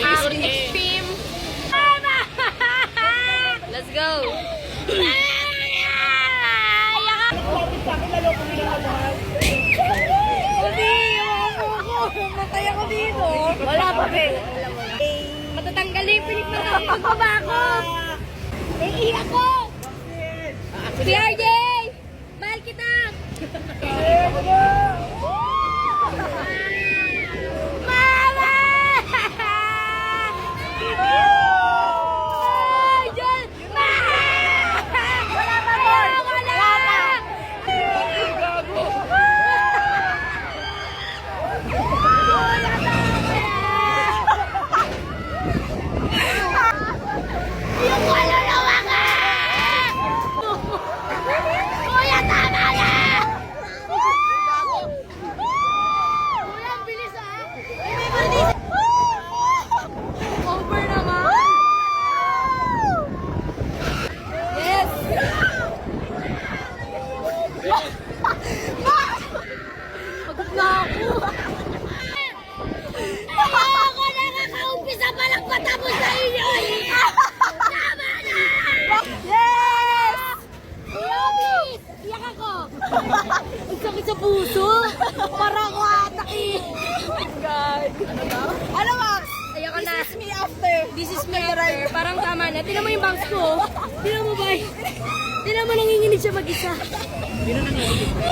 Extreme. Let's go. Matay ako dito. Wala pa, Ben. Matatanggalin yung pinik na pagbaba ko. Naiiyak ko. Si RJ! Mahal kita! Mama! Ay, Diyos! Wala pa po! Wala! Yung kaluluwa ka! Kuya, tama na! Kuya, ang bilis ah! Over naman! Yes! Pagod na ako! Ako na nakaumpisa pa lang patapos sa inyo! Tama na! Yes! Kuya, please! Iyak ako! Ang sakit sa puso! Parang ako atake. Oh my God. Ano, Max? Ayoko na. This is me after. This is me after. Parang tama na. Tingnan mo yung bangs ko. Tingnan mo ba? Tingnan mo nanginginig siya mag-isa.